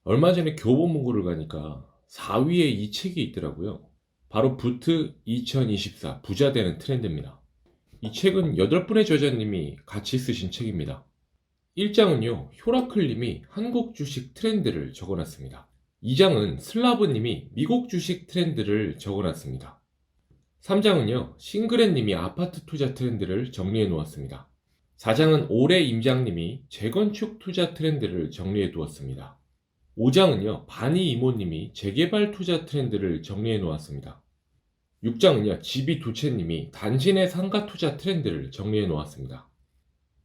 얼마 전에 교보문고를 가니까 4위에 이 책이 있더라고요. 바로 부트 2024 부자 되는 트렌드입니다. 이 책은 8분의 저자님이 같이 쓰신 책입니다. 1장은요, 효라클님이 한국 주식 트렌드를 적어놨습니다. 2장은 슬라브님이 미국 주식 트렌드를 적어놨습니다. 3장은요, 싱그렛님이 아파트 투자 트렌드를 정리해 놓았습니다. 4장은 올해 임장님이 재건축 투자 트렌드를 정리해 두었습니다. 5장은요, 바니 이모님이 재개발 투자 트렌드를 정리해 놓았습니다. 6장은요, 지비 두채님이 단신의 상가 투자 트렌드를 정리해 놓았습니다.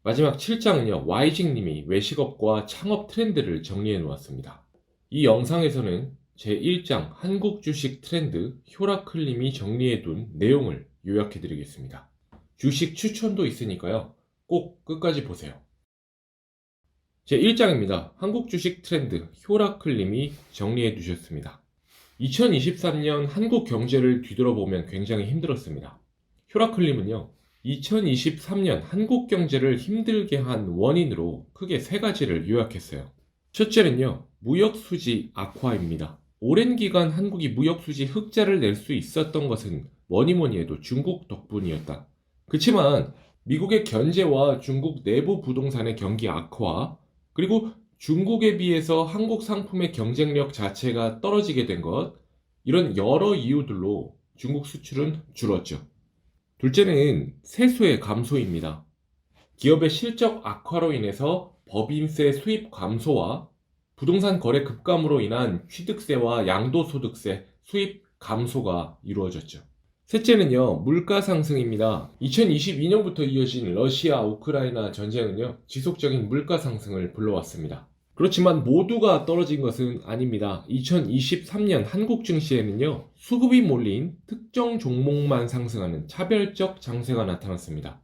마지막 7장은요, 와이직님이 외식업과 창업 트렌드를 정리해 놓았습니다. 이 영상에서는 제1장 한국 주식 트렌드 효라클님이 정리해 둔 내용을 요약해 드리겠습니다. 주식 추천도 있으니까요, 꼭 끝까지 보세요. 제1장입니다. 한국 주식 트렌드 효라클님이 정리해 두셨습니다. 2023년 한국 경제를 뒤돌아보면 굉장히 힘들었습니다. 효라클님은요, 2023년 한국 경제를 힘들게 한 원인으로 크게 3가지를 요약했어요. 첫째는요, 무역수지 악화입니다. 오랜 기간 한국이 무역수지 흑자를 낼 수 있었던 것은 뭐니뭐니 해도 중국 덕분이었다. 그치만 미국의 견제와 중국 내부 부동산의 경기 악화, 그리고 중국에 비해서 한국 상품의 경쟁력 자체가 떨어지게 된 것, 이런 여러 이유들로 중국 수출은 줄었죠. 둘째는 세수의 감소입니다. 기업의 실적 악화로 인해서 법인세 수입 감소와 부동산 거래 급감으로 인한 취득세와 양도소득세 수입 감소가 이루어졌죠. 셋째는요, 물가 상승입니다. 2022년부터 이어진 러시아 우크라이나 전쟁은요, 지속적인 물가 상승을 불러왔습니다. 그렇지만 모두가 떨어진 것은 아닙니다. 2023년 한국 증시에는요, 수급이 몰린 특정 종목만 상승하는 차별적 장세가 나타났습니다.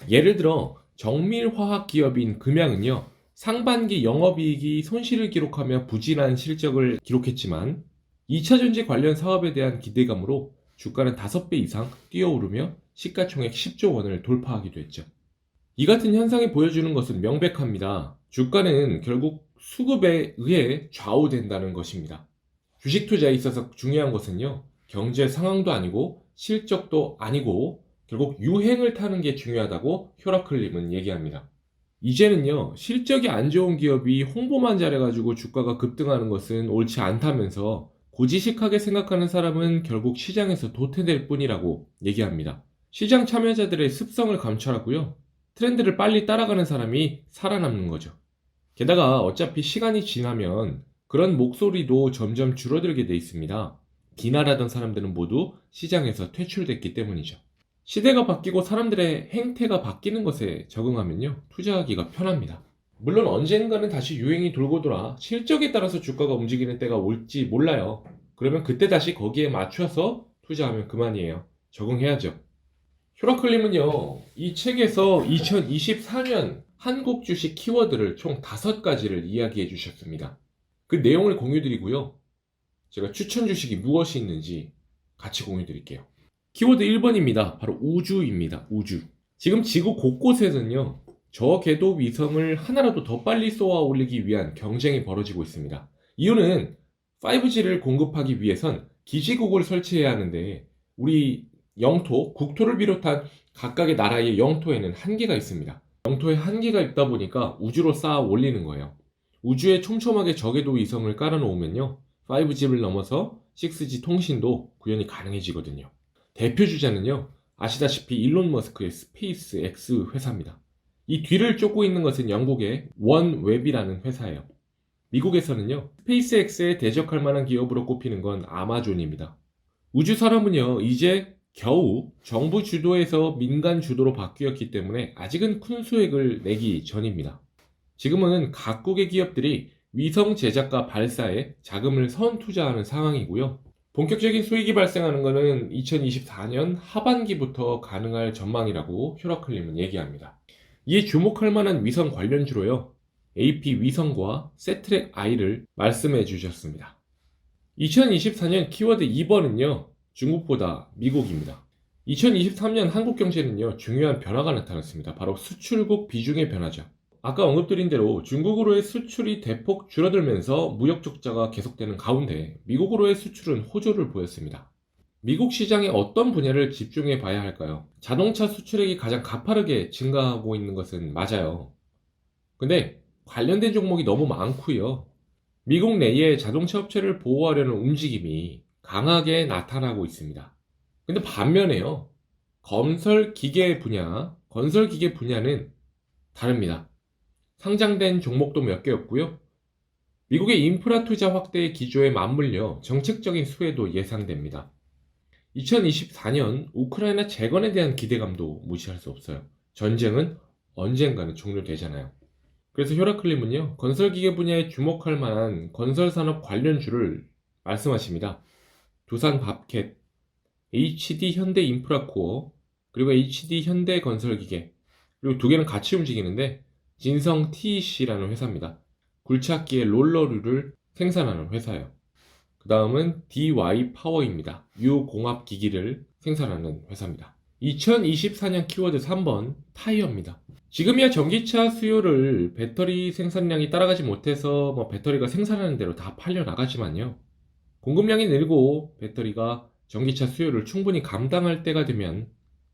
예를 들어 정밀화학 기업인 금양은요, 상반기 영업이익이 손실을 기록하며 부진한 실적을 기록했지만 2차전지 관련 사업에 대한 기대감으로 주가는 5배 이상 뛰어오르며 시가총액 10조 원을 돌파하기도 했죠. 이 같은 현상이 보여주는 것은 명백합니다. 주가는 결국 수급에 의해 좌우된다는 것입니다. 주식 투자에 있어서 중요한 것은요, 경제 상황도 아니고 실적도 아니고 결국 유행을 타는 게 중요하다고 효라클님은 얘기합니다. 이제는요, 실적이 안 좋은 기업이 홍보만 잘해가지고 주가가 급등하는 것은 옳지 않다면서 고지식하게 생각하는 사람은 결국 시장에서 도태될 뿐이라고 얘기합니다. 시장 참여자들의 습성을 감춰하고요, 트렌드를 빨리 따라가는 사람이 살아남는 거죠. 게다가 어차피 시간이 지나면 그런 목소리도 점점 줄어들게 돼 있습니다. 비난하던 사람들은 모두 시장에서 퇴출됐기 때문이죠. 시대가 바뀌고 사람들의 행태가 바뀌는 것에 적응하면요, 투자하기가 편합니다. 물론 언젠가는 다시 유행이 돌고 돌아 실적에 따라서 주가가 움직이는 때가 올지 몰라요. 그러면 그때 다시 거기에 맞춰서 투자하면 그만이에요. 적응해야죠. 효라클님은요, 이 책에서 2024년 한국 주식 키워드를 총 5가지를 이야기해 주셨습니다. 그 내용을 공유 드리고요, 제가 추천 주식이 무엇이 있는지 같이 공유 드릴게요. 키워드 1번입니다. 바로 우주입니다. 우주. 지금 지구 곳곳에서는요, 저궤도 위성을 하나라도 더 빨리 쏘아 올리기 위한 경쟁이 벌어지고 있습니다. 이유는 5G를 공급하기 위해선 기지국을 설치해야 하는데 우리 영토, 국토를 비롯한 각각의 나라의 영토에는 한계가 있습니다. 영토에 한계가 있다 보니까 우주로 쌓아 올리는 거예요. 우주에 촘촘하게 저궤도 위성을 깔아놓으면요, 5G를 넘어서 6G 통신도 구현이 가능해지거든요. 대표 주자는요, 아시다시피 일론 머스크의 스페이스 X 회사입니다. 이 뒤를 쫓고 있는 것은 영국의 원웹이라는 회사예요. 미국에서는요, 스페이스 X에 대적할 만한 기업으로 꼽히는 건 아마존입니다. 우주 산업은요, 이제 겨우 정부 주도에서 민간 주도로 바뀌었기 때문에 아직은 큰 수익을 내기 전입니다. 지금은 각국의 기업들이 위성 제작과 발사에 자금을 선투자하는 상황이고요. 본격적인 수익이 발생하는 것은 2024년 하반기부터 가능할 전망이라고 효라클님은 얘기합니다. 이에 주목할 만한 위성 관련주로요, AP 위성과 세트랙 I를 말씀해 주셨습니다. 2024년 키워드 2번은요, 중국보다 미국입니다. 2023년 한국 경제는요, 중요한 변화가 나타났습니다. 바로 수출국 비중의 변화죠. 아까 언급드린 대로 중국으로의 수출이 대폭 줄어들면서 무역 적자가 계속되는 가운데 미국으로의 수출은 호조를 보였습니다. 미국 시장의 어떤 분야를 집중해 봐야 할까요? 자동차 수출액이 가장 가파르게 증가하고 있는 것은 맞아요. 근데 관련된 종목이 너무 많고요. 미국 내의 자동차 업체를 보호하려는 움직임이 강하게 나타나고 있습니다. 근데 반면에요. 건설 기계 분야는 다릅니다. 상장된 종목도 몇 개였고요. 미국의 인프라 투자 확대의 기조에 맞물려 정책적인 수혜도 예상됩니다. 2024년 우크라이나 재건에 대한 기대감도 무시할 수 없어요. 전쟁은 언젠가는 종료되잖아요. 그래서 효라클림은요, 건설기계 분야에 주목할 만한 건설산업 관련주를 말씀하십니다. 두산밥켓, HD현대인프라코어, 그리고 HD현대건설기계, 그리고 두 개는 같이 움직이는데 진성 TEC라는 회사입니다. 굴착기의 롤러류를 생산하는 회사예요. 그 다음은 DY파워입니다. 유공합기기를 생산하는 회사입니다. 2024년 키워드 3번 타이어입니다. 지금이야 전기차 수요를 배터리 생산량이 따라가지 못해서 배터리가 생산하는 대로 다 팔려 나가지만요. 공급량이 늘고 배터리가 전기차 수요를 충분히 감당할 때가 되면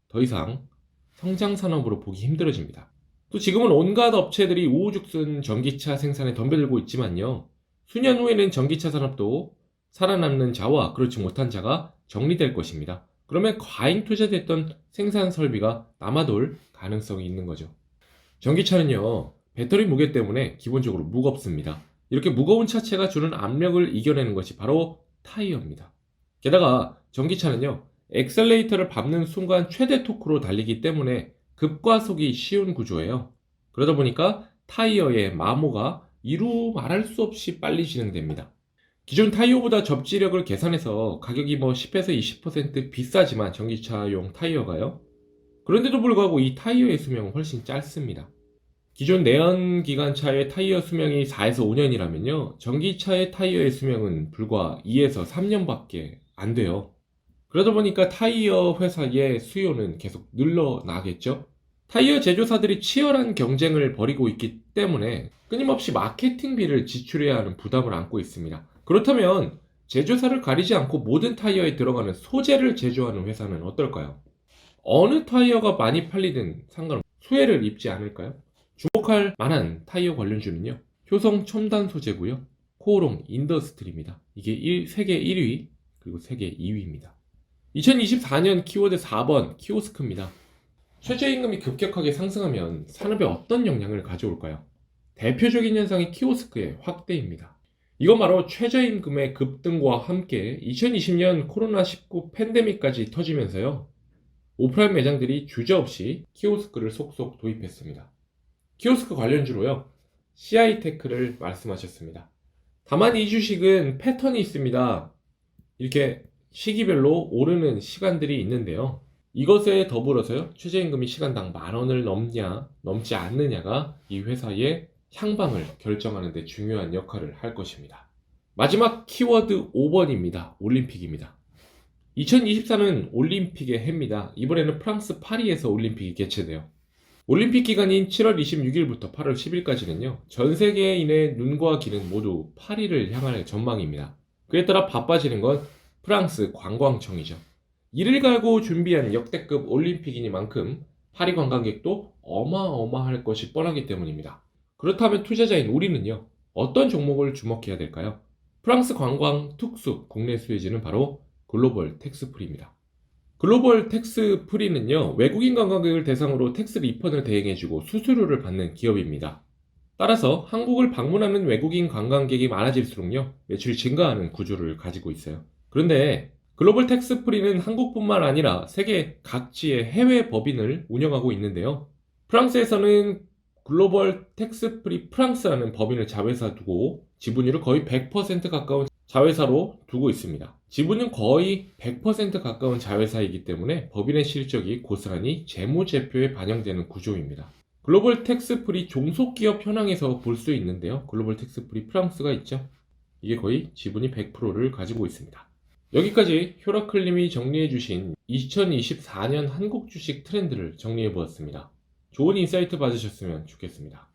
더 이상 성장 산업으로 보기 힘들어집니다. 또 지금은 온갖 업체들이 우후죽순 전기차 생산에 덤벼들고 있지만요. 수년 후에는 전기차 산업도 살아남는 자와 그렇지 못한 자가 정리될 것입니다. 그러면 과잉 투자됐던 생산 설비가 남아돌 가능성이 있는 거죠. 전기차는요, 배터리 무게 때문에 기본적으로 무겁습니다. 이렇게 무거운 차체가 주는 압력을 이겨내는 것이 바로 타이어입니다. 게다가 전기차는요, 엑셀레이터를 밟는 순간 최대 토크로 달리기 때문에 급과속이 쉬운 구조예요. 그러다 보니까 타이어의 마모가 이루 말할 수 없이 빨리 진행됩니다. 기존 타이어보다 접지력을 계산해서 가격이 10에서 20% 비싸지만 전기차용 타이어가요. 그런데도 불구하고 이 타이어의 수명은 훨씬 짧습니다. 기존 내연기관차의 타이어 수명이 4에서 5년이라면요. 전기차의 타이어의 수명은 불과 2에서 3년밖에 안 돼요. 그러다 보니까 타이어 회사의 수요는 계속 늘어나겠죠. 타이어 제조사들이 치열한 경쟁을 벌이고 있기 때문에 끊임없이 마케팅비를 지출해야 하는 부담을 안고 있습니다. 그렇다면 제조사를 가리지 않고 모든 타이어에 들어가는 소재를 제조하는 회사는 어떨까요? 어느 타이어가 많이 팔리든 상관없이 수혜를 입지 않을까요? 주목할 만한 타이어 관련주는요. 효성 첨단 소재고요. 코오롱 인더스트리입니다. 이게 세계 1위 그리고 세계 2위입니다. 2024년 키워드 4번 키오스크입니다. 최저임금이 급격하게 상승하면 산업에 어떤 영향을 가져올까요? 대표적인 현상이 키오스크의 확대입니다. 이건 바로 최저임금의 급등과 함께 2020년 코로나19 팬데믹까지 터지면서요. 오프라인 매장들이 주저없이 키오스크를 속속 도입했습니다. 키오스크 관련주로요. CI테크를 말씀하셨습니다. 다만 이 주식은 패턴이 있습니다. 이렇게 시기별로 오르는 시간들이 있는데요. 이것에 더불어서요. 최저임금이 시간당 10,000원을 넘지 않느냐가 이 회사의 향방을 결정하는 데 중요한 역할을 할 것입니다. 마지막 키워드 5번입니다. 올림픽입니다. 2024는 올림픽의 해입니다. 이번에는 프랑스 파리에서 올림픽이 개최돼요. 올림픽 기간인 7월 26일부터 8월 10일까지는요. 전 세계인의 눈과 귀는 모두 파리를 향할 전망입니다. 그에 따라 바빠지는 건 프랑스 관광청이죠. 이를 갈고 준비한 역대급 올림픽이니만큼 파리 관광객도 어마어마할 것이 뻔하기 때문입니다. 그렇다면 투자자인 우리는요. 어떤 종목을 주목해야 될까요? 프랑스 관광 특수 국내 수혜지는 바로 글로벌 텍스프리입니다. 글로벌 텍스프리는요. 외국인 관광객을 대상으로 텍스 리펀을 대행해주고 수수료를 받는 기업입니다. 따라서 한국을 방문하는 외국인 관광객이 많아질수록요. 매출이 증가하는 구조를 가지고 있어요. 그런데 글로벌 텍스프리는 한국뿐만 아니라 세계 각지의 해외 법인을 운영하고 있는데요. 프랑스에서는 글로벌 텍스프리 프랑스라는 법인을 자회사 두고 지분율을 거의 100% 가까운 자회사로 두고 있습니다. 지분은 거의 100% 가까운 자회사이기 때문에 법인의 실적이 고스란히 재무제표에 반영되는 구조입니다. 글로벌 텍스프리 종속기업 현황에서 볼 수 있는데요. 글로벌 텍스프리 프랑스가 있죠. 이게 거의 지분이 100%를 가지고 있습니다. 여기까지 효라클님이 정리해주신 2024년 한국 주식 트렌드를 정리해보았습니다. 좋은 인사이트 받으셨으면 좋겠습니다.